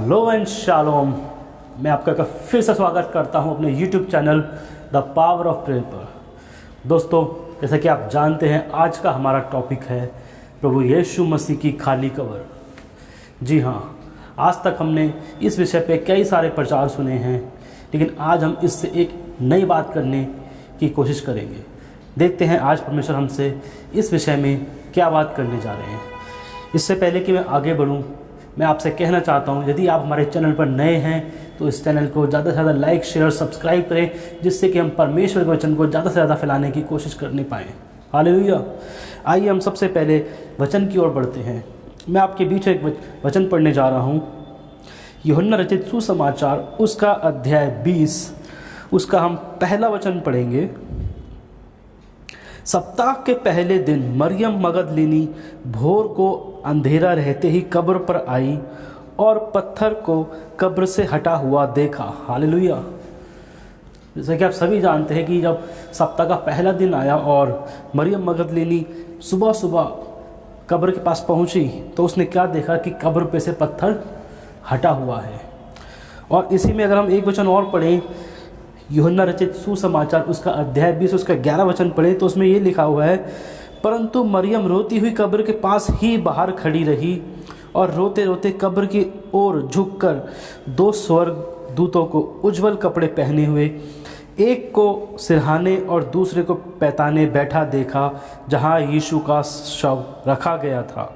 Hello and shalom. मैं आपका फिर से स्वागत करता हूं अपने YouTube channel the power of prayer पर। दोस्तों, जैसा कि आप जानते हैं, आज का हमारा टॉपिक है प्रभु यीशु मसीह की खाली कब्र। जी हाँ, आज तक हमने इस विषय पे कई सारे प्रचार सुने हैं, लेकिन आज हम इससे एक नई बात करने की कोशिश करेंगे। देखते हैं आज परमेश्वर हमसे इस विषय में क्या बात करने जा रहे हैं। इससे पहले कि मैं आगे बढ़ूं, मैं आपसे कहना चाहता हूं, यदि आप हमारे चैनल पर नए हैं तो इस चैनल को ज़्यादा से ज़्यादा लाइक शेयर सब्सक्राइब करें, जिससे कि हम परमेश्वर के वचन को ज़्यादा से ज़्यादा फैलाने की कोशिश करने पाएँ। हालेलुया। आइए हम सबसे पहले वचन की ओर बढ़ते हैं। मैं आपके बीच एक वचन पढ़ने जा रहा हूँ। यूहन्ना रचित सुसमाचार उसका अध्याय 20, उसका हम पहला वचन पढ़ेंगे। सप्ताह के पहले दिन मरियम मगदलिनी भोर को अंधेरा रहते ही कब्र पर आई और पत्थर को कब्र से हटा हुआ देखा। हालेलुया। जैसा कि आप सभी जानते हैं कि जब सप्ताह का पहला दिन आया और मरियम मगदलिनी सुबह सुबह कब्र के पास पहुंची, तो उसने क्या देखा कि कब्र पे से पत्थर हटा हुआ है। और इसी में अगर हम एक वचन और पढ़ें, यूहन्ना रचित सुसमाचार उसका अध्याय 20 उसका 11 वचन पढ़े, तो उसमें ये लिखा हुआ है, परंतु मरियम रोती हुई कब्र के पास ही बाहर खड़ी रही और रोते रोते कब्र की ओर झुककर दो स्वर्गदूतों को उज्जवल कपड़े पहने हुए, एक को सिरहाने और दूसरे को पैताने बैठा देखा, जहाँ यीशु का शव रखा गया था।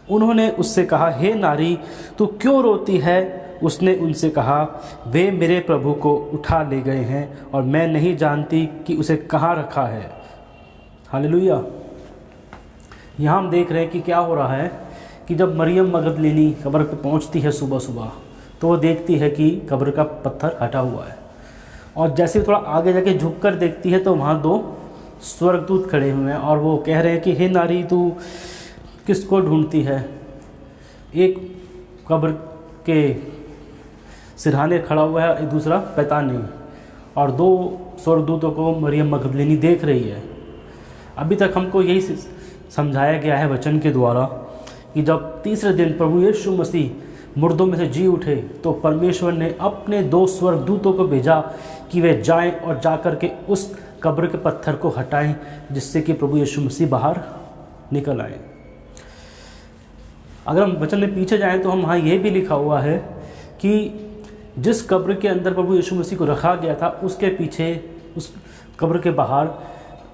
उन्होंने उससे कहा, हे नारी, तू क्यों रोती है? उसने उनसे कहा, वे मेरे प्रभु को उठा ले गए हैं और मैं नहीं जानती कि उसे कहाँ रखा है। हालेलुया। यहाँ हम देख रहे हैं कि क्या हो रहा है कि जब मरियम मगदलिनी कब्र पे पहुँचती है सुबह सुबह, तो वो देखती है कि कब्र का पत्थर हटा हुआ है। और जैसे थोड़ा आगे जाके झुक कर देखती है, तो वहाँ दो स्वर्गदूत खड़े हुए हैं और वो कह रहे हैं कि हे नारी, तू किसको ढूंढती है? एक कब्र के सिरहाने खड़ा हुआ है, एक दूसरा पैताने, और दो स्वर्गदूतों को मरियम मगदलिनी देख रही है। अभी तक हमको यही समझाया गया है वचन के द्वारा कि जब तीसरे दिन प्रभु यीशु मसीह मुर्दों में से जी उठे, तो परमेश्वर ने अपने दो स्वर्गदूतों को भेजा कि वे जाएं और जाकर के उस कब्र के पत्थर को हटाएं, जिससे कि प्रभु यीशु मसीह बाहर निकल आए। अगर हम वचन में पीछे जाएं तो हम वहाँ ये भी लिखा हुआ है कि जिस कब्र के अंदर प्रभु यीशु मसीह को रखा गया था, उसके पीछे, उस कब्र के बाहर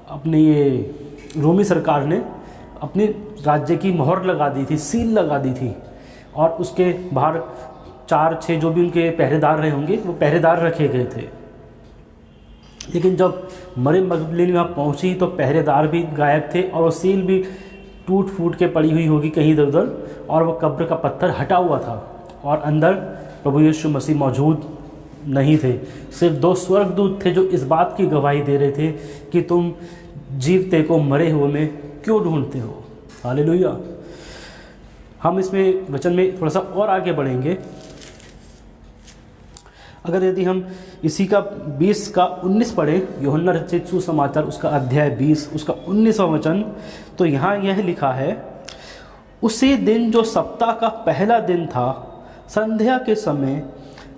अपने ये रोमी सरकार ने अपनी राज्य की मोहर लगा दी थी, सील लगा दी थी, और उसके बाहर 4-6 जो भी उनके पहरेदार रहे होंगे, वो पहरेदार रखे गए थे। लेकिन जब मरियम मगदलिनी वहाँ पहुँची तो पहरेदार भी गायब थे और वो सील भी टूट फूट के पड़ी हुई होगी कहीं इधर उधर, और वो कब्र का पत्थर हटा हुआ था और अंदर प्रभु यीशु मसीह मौजूद नहीं थे। सिर्फ दो स्वर्गदूत थे जो इस बात की गवाही दे रहे थे कि तुम जीवते को मरे हुए में क्यों ढूंढते हो। हालेलुया। हम इसमें वचन में थोड़ा सा और आगे बढ़ेंगे। अगर यदि हम इसी का 20 का 19 पढ़ें, यूहन्ना रचित सुसमाचार उसका अध्याय 20 उसका 19वां वचन, तो यहाँ यह लिखा है, उसी दिन जो सप्ताह का पहला दिन था, संध्या के समय,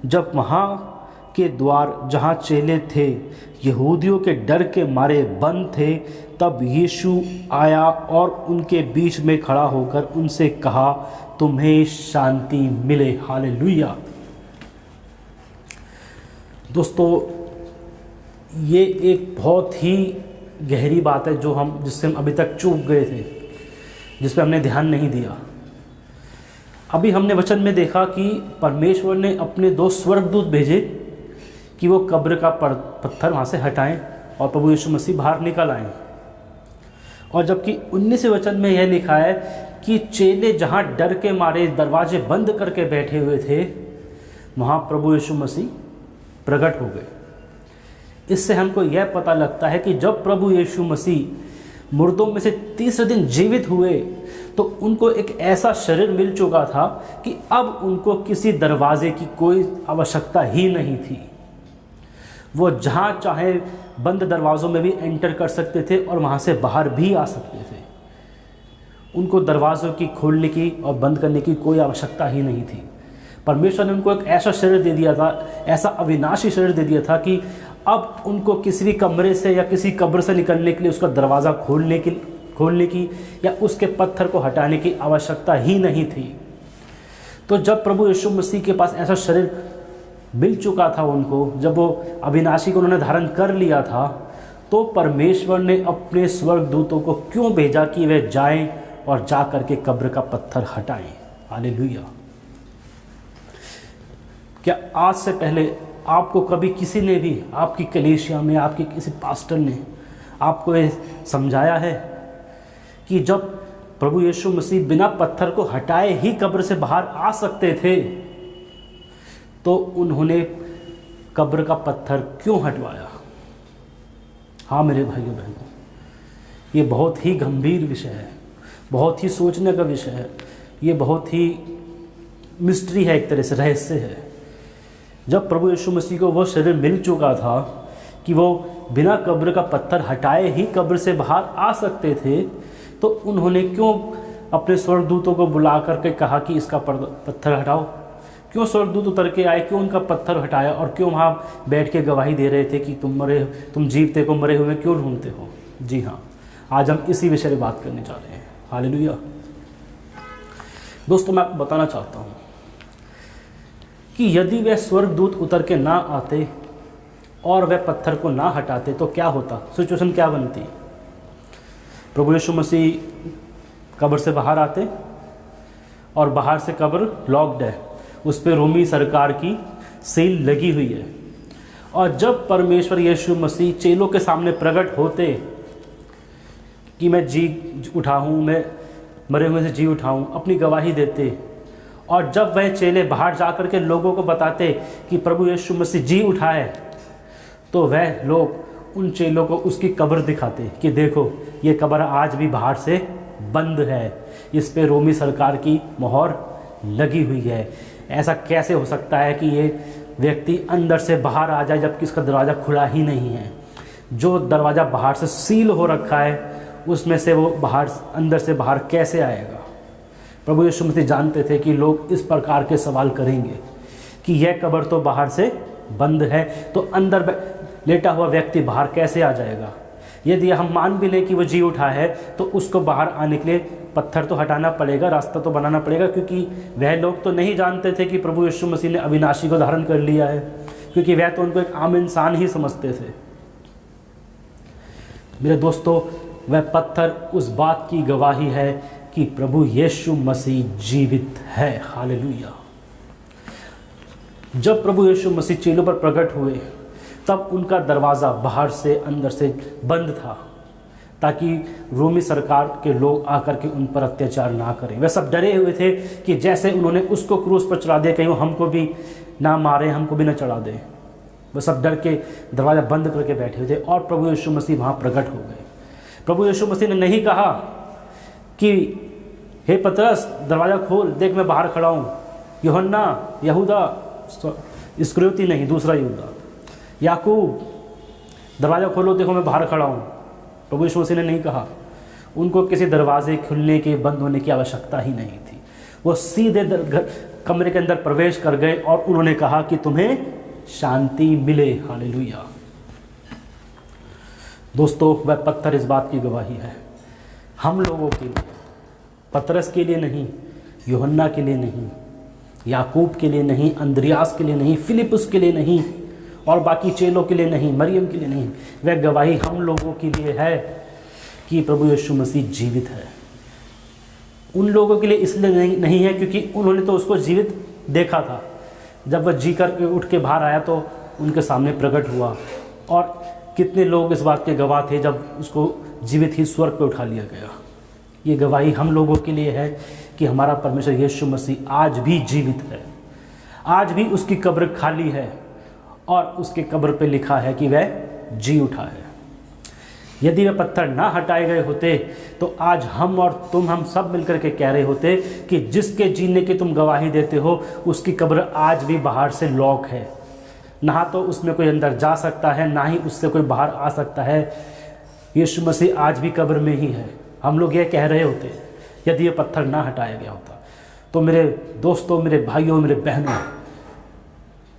जब वहाँ के द्वार जहाँ चेले थे यहूदियों के डर के मारे बंद थे, तब यीशु आया और उनके बीच में खड़ा होकर उनसे कहा, तुम्हें शांति मिले। हालेलुया। दोस्तों, ये एक बहुत ही गहरी बात है जिससे हम अभी तक चूक गए थे, जिस पर हमने ध्यान नहीं दिया। अभी हमने वचन में देखा कि परमेश्वर ने अपने दो स्वर्गदूत भेजे कि वो कब्र का पत्थर वहाँ से हटाएं और प्रभु यीशु मसीह बाहर निकल आएं। और जबकि 19वें वचन में यह लिखा है कि चेले जहाँ डर के मारे दरवाजे बंद करके बैठे हुए थे, वहाँ प्रभु यीशु मसीह प्रकट हो गए। इससे हमको यह पता लगता है कि जब प्रभु यीशु मसीह मुर्दों में से तीसरे दिन जीवित हुए, तो उनको एक ऐसा शरीर मिल चुका था कि अब उनको किसी दरवाजे की कोई आवश्यकता ही नहीं थी। वो जहाँ चाहे बंद दरवाज़ों में भी एंटर कर सकते थे और वहाँ से बाहर भी आ सकते थे। उनको दरवाज़ों की खोलने की और बंद करने की कोई आवश्यकता ही नहीं थी। परमेश्वर ने उनको एक ऐसा शरीर दे दिया था, ऐसा अविनाशी शरीर दे दिया था कि अब उनको किसी भी कमरे से या किसी कब्र से निकलने के लिए उसका दरवाज़ा खोलने की या उसके पत्थर को हटाने की आवश्यकता ही नहीं थी। तो जब प्रभु यीशु मसीह के पास ऐसा शरीर मिल चुका था उनको, जब वो अविनाशी को उन्होंने धारण कर लिया था, तो परमेश्वर ने अपने स्वर्गदूतों को क्यों भेजा कि वे जाएं और जा करके कब्र का पत्थर हटाएं। हालेलुया। क्या आज से पहले आपको कभी किसी ने भी, आपकी कलीसिया में, आपके किसी पास्टर ने आपको ये समझाया है कि जब प्रभु यीशु मसीह बिना पत्थर को हटाए ही कब्र से बाहर आ सकते थे, तो उन्होंने कब्र का पत्थर क्यों हटवाया? हाँ मेरे भाइयों बहनों, ये बहुत ही गंभीर विषय है, बहुत ही सोचने का विषय है, ये बहुत ही मिस्ट्री है, एक तरह से रहस्य है। जब प्रभु यीशु मसीह को वो शरीर मिल चुका था कि वो बिना कब्र का पत्थर हटाए ही कब्र से बाहर आ सकते थे, तो उन्होंने क्यों अपने स्वर्गदूतों को बुला करके कहा कि इसका पत्थर हटाओ? क्यों स्वर्गदूत उतर के आए, क्यों उनका पत्थर हटाया, और क्यों वहाँ बैठ के गवाही दे रहे थे कि तुम जीवते को मरे हुए क्यों ढूंढते हो? जी हाँ, आज हम इसी विषय में बात करने जा रहे हैं। हालेलुया। दोस्तों, मैं आपको बताना चाहता हूँ कि यदि वे स्वर्गदूत उतर के ना आते और वे पत्थर को ना हटाते तो क्या होता, सिचुएशन क्या बनती? प्रभु यीशु मसीह कब्र से बाहर आते और बाहर से कब्र लॉक्ड है, उस पर रोमी सरकार की सील लगी हुई है। और जब परमेश्वर यीशु मसीह चेलों के सामने प्रकट होते कि मैं जी उठा हूँ, मैं मरे हुए से जी उठा हूँ, अपनी गवाही देते, और जब वह चेले बाहर जा कर के लोगों को बताते कि प्रभु यीशु मसीह जी उठा है, तो वह लोग उन चेलों को उसकी कब्र दिखाते कि देखो ये कब्र आज भी बाहर से बंद है, इस पे रोमी सरकार की मोहर लगी हुई है। ऐसा कैसे हो सकता है कि ये व्यक्ति अंदर से बाहर आ जाए जबकि इसका दरवाज़ा खुला ही नहीं है? जो दरवाज़ा बाहर से सील हो रखा है उसमें से वो बाहर अंदर से बाहर कैसे आएगा? प्रभु यीशु मसीह जानते थे कि लोग इस प्रकार के सवाल करेंगे कि यह कब्र तो बाहर से बंद है, तो अंदर लेटा हुआ व्यक्ति बाहर कैसे आ जाएगा? यदि हम मान भी लें कि वो जी उठा है, तो उसको बाहर आने के लिए पत्थर तो हटाना पड़ेगा, रास्ता तो बनाना पड़ेगा, क्योंकि वह लोग तो नहीं जानते थे कि प्रभु यीशु मसीह ने अविनाशी को धारण कर लिया है, क्योंकि वह तो उनको एक आम इंसान ही समझते थे। मेरे दोस्तों, वह पत्थर उस बात की गवाही है कि प्रभु यीशु मसीह जीवित है। हालेलुया। जब प्रभु यीशु मसीह चेलों पर प्रकट हुए, तब उनका दरवाज़ा बाहर से अंदर से बंद था, ताकि रोमी सरकार के लोग आकर के उन पर अत्याचार ना करें। वे सब डरे हुए थे कि जैसे उन्होंने उसको क्रूस पर चढ़ा दिया, कहीं वो हमको भी ना मारे, हमको भी ना चढ़ा दे। वे सब डर के दरवाज़ा बंद करके बैठे हुए थे, और प्रभु यीशु मसीह वहाँ प्रकट हो गए। प्रभु यीशु मसीह ने नहीं कहा कि हे पतरस दरवाज़ा खोल, देख मैं बाहर खड़ा हूँ। यूहन्ना, यहूदा इस्करियोती नहीं, दूसरा यहूदा, याकूब दरवाज़ा खोलो, देखो मैं बाहर खड़ा हूँ। प्रभु यीशु मसीह ने नहीं कहा। उनको किसी दरवाजे खुलने के बंद होने की आवश्यकता ही नहीं थी। वो सीधे कमरे के अंदर प्रवेश कर गए और उन्होंने कहा कि तुम्हें शांति मिले। हालेलुया। दोस्तों, वह पत्थर इस बात की गवाही है, हम लोगों के लिए, पतरस के लिए नहीं, यूहन्ना के लिए नहीं, याकूब के लिए नहीं, अंद्रियास के लिए नहीं, फिलिपुस के लिए नहीं, और बाकी चेलों के लिए नहीं, मरियम के लिए नहीं। वह गवाही हम लोगों के लिए है कि प्रभु यीशु मसीह जीवित है। उन लोगों के लिए इसलिए नहीं है क्योंकि उन्होंने तो उसको जीवित देखा था। जब वह जी कर उठ के बाहर आया तो उनके सामने प्रकट हुआ, और कितने लोग इस बात के गवाह थे जब उसको जीवित ही स्वर्ग पे उठा लिया गया। ये गवाही हम लोगों के लिए है कि हमारा परमेश्वर यीशु मसीह आज भी जीवित है। आज भी उसकी कब्र खाली है, और उसके कब्र पे लिखा है कि वह जी उठा है। यदि वह पत्थर ना हटाए गए होते तो आज हम और तुम, हम सब मिलकर के कह रहे होते कि जिसके जीने की तुम गवाही देते हो उसकी कब्र आज भी बाहर से लॉक है। ना तो उसमें कोई अंदर जा सकता है, ना ही उससे कोई बाहर आ सकता है। यीशु मसीह आज भी कब्र में ही है। हम लोग ये कह रहे होते यदि ये पत्थर ना हटाया गया होता। तो मेरे दोस्तों, मेरे भाइयों, मेरे बहनों,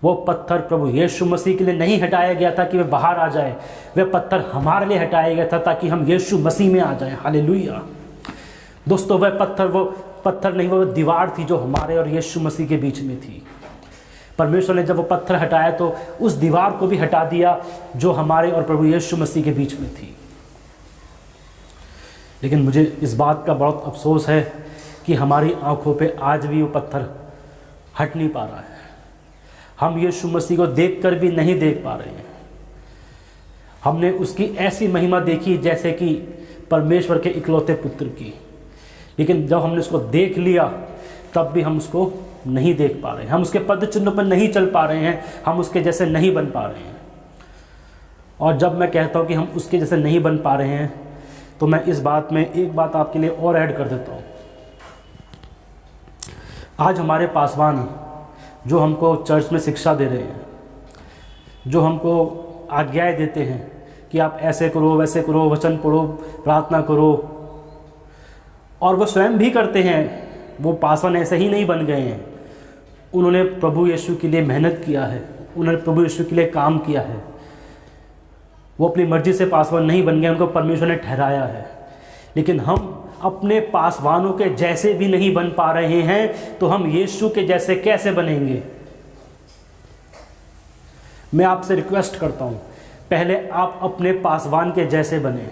वो पत्थर प्रभु यीशु मसीह के लिए नहीं हटाया गया था कि वे बाहर आ जाए, वे पत्थर हमारे लिए हटाया गया था ताकि हम यीशु मसीह में आ जाएं। हालेलुया। दोस्तों, वह पत्थर वो पत्थर नहीं, वो दीवार थी जो हमारे और यीशु मसीह के बीच में थी। परमेश्वर ने जब वो पत्थर हटाया तो उस दीवार को भी हटा दिया जो हमारे और प्रभु यीशु मसीह के बीच में थी। लेकिन मुझे इस बात का बहुत अफसोस है कि हमारी आंखों पे आज भी वो पत्थर हट नहीं पा रहा है। हम यीशु मसीह को देखकर भी नहीं देख पा रहे हैं। हमने उसकी ऐसी महिमा देखी जैसे कि परमेश्वर के इकलौते पुत्र की, लेकिन जब हमने उसको देख लिया तब भी हम उसको नहीं देख पा रहे हैं। हम उसके पद चिन्हों पर नहीं चल पा रहे हैं, हम उसके जैसे नहीं बन पा रहे हैं। और जब मैं कहता हूँ कि हम उसके जैसे नहीं बन पा रहे हैं, तो मैं इस बात में एक बात आपके लिए और ऐड कर देता हूँ। आज हमारे पासवान जो हमको चर्च में शिक्षा दे रहे हैं, जो हमको आज्ञाएं देते हैं कि आप ऐसे करो, वैसे करो, वचन पढ़ो, प्रार्थना करो, और वो स्वयं भी करते हैं। वो पासवान ऐसे ही नहीं बन गए हैं, उन्होंने प्रभु यीशु के लिए मेहनत किया है, उन्होंने प्रभु यीशु के लिए काम किया है। वो अपनी मर्जी से पासवान नहीं बन गए, उनको परमेश्वर ने ठहराया है। लेकिन हम अपने पासवानों के जैसे भी नहीं बन पा रहे हैं, तो हम यीशु के जैसे कैसे बनेंगे? मैं आपसे रिक्वेस्ट करता हूं, पहले आप अपने पासवान के जैसे बने।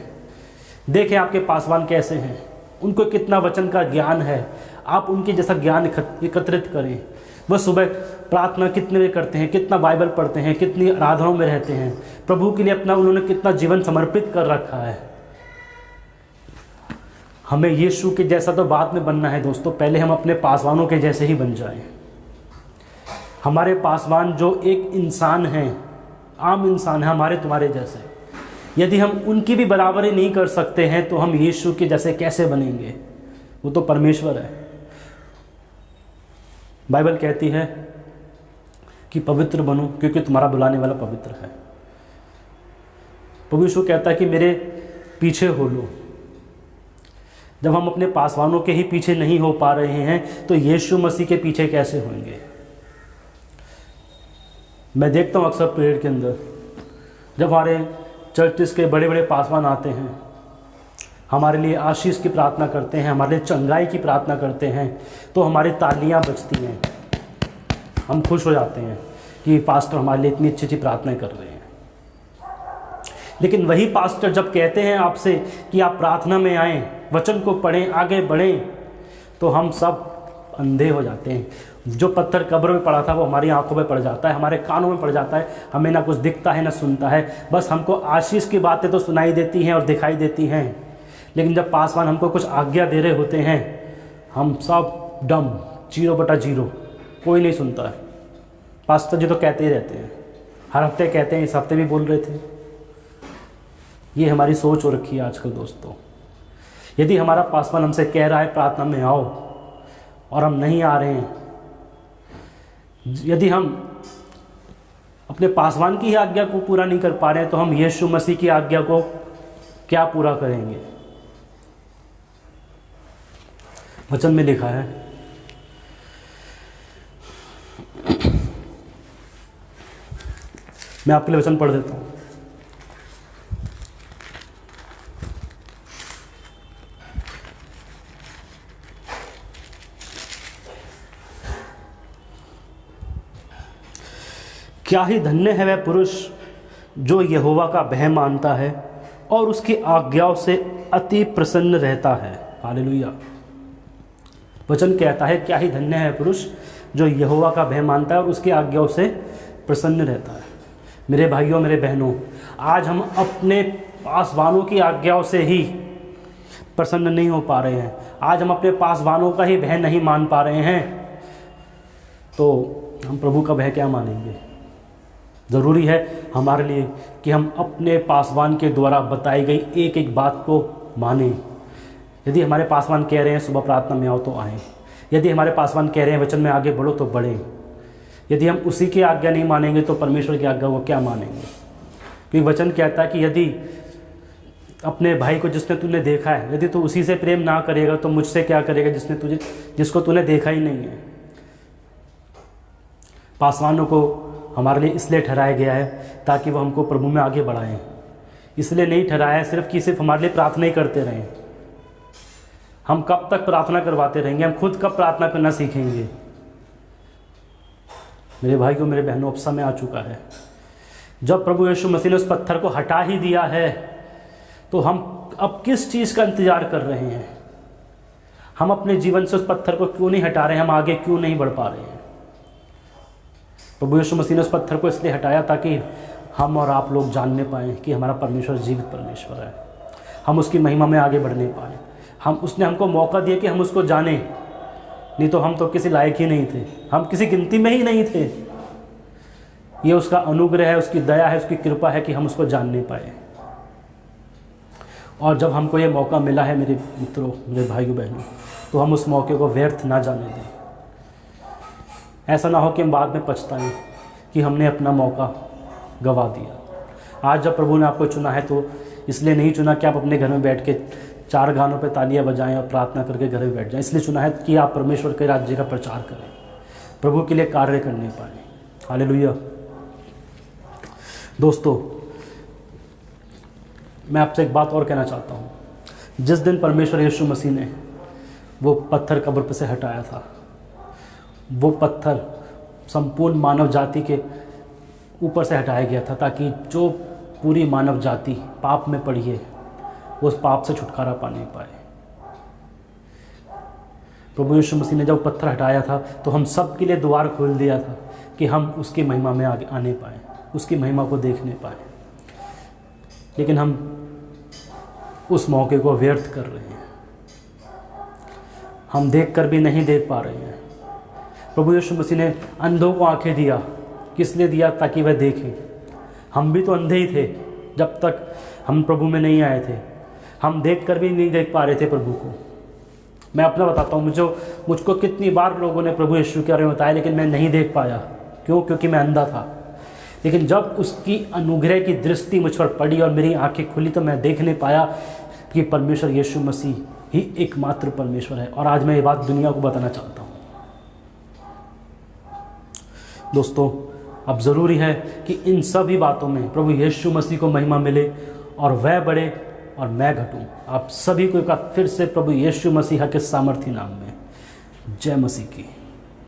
देखें आपके पासवान कैसे हैं, उनको कितना वचन का ज्ञान है, आप उनके जैसा ज्ञान एकत्रित करें। वह सुबह प्रार्थना कितने बजे करते हैं, कितना बाइबल पढ़ते हैं, कितनी आराधनाओं में रहते हैं, प्रभु के लिए अपना उन्होंने कितना जीवन समर्पित कर रखा है। हमें यीशु के जैसा तो बाद में बनना है दोस्तों, पहले हम अपने पासवानों के जैसे ही बन जाएं। हमारे पासवान जो एक इंसान है, आम इंसान है हमारे तुम्हारे जैसे, यदि हम उनकी भी बराबरी नहीं कर सकते हैं तो हम यीशु के जैसे कैसे बनेंगे? वो तो परमेश्वर है। बाइबल कहती है कि पवित्र बनो क्योंकि तुम्हारा बुलाने वाला पवित्र है। प्रभु यीशु कहता है कि मेरे पीछे हो लो। जब हम अपने पासवानों के ही पीछे नहीं हो पा रहे हैं तो यीशु मसीह के पीछे कैसे होंगे? मैं देखता हूँ अक्सर प्रेयर के अंदर जब हमारे चर्चिस के बड़े बड़े पासवान आते हैं, हमारे लिए आशीष की प्रार्थना करते हैं, हमारे लिए चंगाई की प्रार्थना करते हैं, तो हमारी तालियां बजती हैं, हम खुश हो जाते हैं कि पास्टर हमारे लिए इतनी अच्छी अच्छी प्रार्थनाएं कर रहे हैं। लेकिन वही पास्टर जब कहते हैं आपसे कि आप प्रार्थना में आएँ, वचन को पढ़ें, आगे बढ़ें, तो हम सब अंधे हो जाते हैं। जो पत्थर कब्र में पड़ा था वो हमारी आंखों में पड़ जाता है, हमारे कानों में पड़ जाता है, हमें ना कुछ दिखता है ना सुनता है। बस हमको आशीष की बातें तो सुनाई देती हैं और दिखाई देती हैं, लेकिन जब पासवान हमको कुछ आज्ञा दे रहे होते हैं, हम सब डम, 0/0, कोई नहीं सुनता है। पास्टर जी तो कहते ही रहते हैं, हर हफ्ते कहते हैं, इस हफ्ते भी बोल रहे थे। ये हमारी सोच हो रखी है आजकल दोस्तों। यदि हमारा पासवान हमसे कह रहा है प्रार्थना में आओ और हम नहीं आ रहे हैं, यदि हम अपने पासवान की ही आज्ञा को पूरा नहीं कर पा रहे हैं, तो हम यीशु मसीह की आज्ञा को क्या पूरा करेंगे? वचन में लिखा है, मैं आपके लिए वचन पढ़ देता हूं। क्या ही धन्य है वह पुरुष जो यहोवा का भय मानता है और उसकी आज्ञाओं से अति प्रसन्न रहता है। हालेलुया। वचन कहता है क्या ही धन्य है पुरुष जो यहोवा का भय मानता है और उसकी आज्ञाओं से प्रसन्न रहता है। मेरे भाइयों, मेरे बहनों, आज हम अपने पासवानों की आज्ञाओं से ही प्रसन्न नहीं हो पा रहे हैं, आज हम अपने पासवानों का ही भय नहीं मान पा रहे हैं, तो हम प्रभु का भय क्या मानेंगे? ज़रूरी है हमारे लिए कि हम अपने पासवान के द्वारा बताई गई एक एक बात को मानें। यदि हमारे पासवान कह रहे हैं सुबह प्रार्थना में आओ तो आएँ, यदि हमारे पासवान कह रहे हैं वचन में आगे बढ़ो तो बढ़ें। यदि हम उसी की आज्ञा नहीं मानेंगे तो परमेश्वर की आज्ञा को क्या मानेंगे? क्योंकि वचन कहता है कि यदि अपने भाई को जिसने तूने देखा है, यदि तू उसी से प्रेम ना करेगा तो मुझसे क्या करेगा जिसको तूने देखा ही नहीं है। पासवानों को हमारे लिए इसलिए ठहराया गया है ताकि वो हमको प्रभु में आगे बढ़ाएं। इसलिए नहीं ठहराया है सिर्फ कि सिर्फ हमारे लिए प्रार्थना ही करते रहें। हम कब तक प्रार्थना करवाते रहेंगे? हम खुद कब प्रार्थना करना सीखेंगे? मेरे भाई को, मेरे बहनों, अब समय आ चुका है। जब प्रभु यीशु मसीह ने उस पत्थर को हटा ही दिया है तो हम अब किस चीज़ का इंतज़ार कर रहे हैं? हम अपने जीवन से उस पत्थर को क्यों नहीं हटा रहे हैं? हम आगे क्यों नहीं बढ़ पा रहे हैं? प्रभु यीशु मसीह ने उस पत्थर को इसलिए हटाया ताकि हम और आप लोग जानने पाएँ कि हमारा परमेश्वर जीवित परमेश्वर है। हम उसकी महिमा में आगे बढ़ने पाएँ। उसने हमको मौका दिया कि हम उसको जानें, नहीं तो हम तो किसी लायक ही नहीं थे, हम किसी गिनती में ही नहीं थे। ये उसका अनुग्रह है, उसकी दया है, उसकी कृपा है कि हम उसको जानने पाए। और जब हमको ये मौका मिला है मेरे मित्रों, मेरे भाइयों बहनों, तो हम उस मौके को व्यर्थ ना जाने दें। ऐसा ना हो कि हम बाद में पछताएं कि हमने अपना मौका गंवा दिया। आज जब प्रभु ने आपको चुना है तो इसलिए नहीं चुना कि आप अपने घर में बैठ के 4 गानों पे तालियां बजाएं और प्रार्थना करके घर में बैठ जाएं। इसलिए चुना है कि आप परमेश्वर के राज्य का प्रचार करें, प्रभु के लिए कार्य करने पाएँ। हालेलुया। दोस्तों, मैं आपसे एक बात और कहना चाहता हूँ। जिस दिन परमेश्वर यीशु मसीह ने वो पत्थर कब्र पर से हटाया था, वो पत्थर संपूर्ण मानव जाति के ऊपर से हटाया गया था ताकि जो पूरी मानव जाति पाप में पड़ी है वो उस पाप से छुटकारा पाने पाए। प्रभु यीशु मसीह ने जब पत्थर हटाया था तो हम सब के लिए द्वार खोल दिया था कि हम उसकी महिमा में आगे आने पाए, उसकी महिमा को देखने पाए। लेकिन हम उस मौके को व्यर्थ कर रहे हैं। हम देख कर भी नहीं देख पा रहे हैं। प्रभु यीशु मसीह ने अंधों को आंखें दिया, किस लिए दिया? ताकि वह देखें। हम भी तो अंधे ही थे जब तक हम प्रभु में नहीं आए थे। हम देख कर भी नहीं देख पा रहे थे प्रभु को। मैं अपना बताता हूँ, मुझको कितनी बार लोगों ने प्रभु यीशु के बारे में बताया, लेकिन मैं नहीं देख पाया। क्यों? क्योंकि मैं अंधा था। लेकिन जब उसकी अनुग्रह की दृष्टि मुझ पर पड़ी और मेरी आंखें खुली तो मैं देखने पाया कि परमेश्वर यीशु मसीह ही एकमात्र परमेश्वर है। और आज मैं ये बात दुनिया को बताना चाहता हूँ। दोस्तों, अब ज़रूरी है कि इन सभी बातों में प्रभु यीशु मसीह को महिमा मिले और वह बढ़े और मैं घटूं। आप सभी को एक बार फिर से प्रभु यीशु मसीह के सामर्थी नाम में जय मसीह की।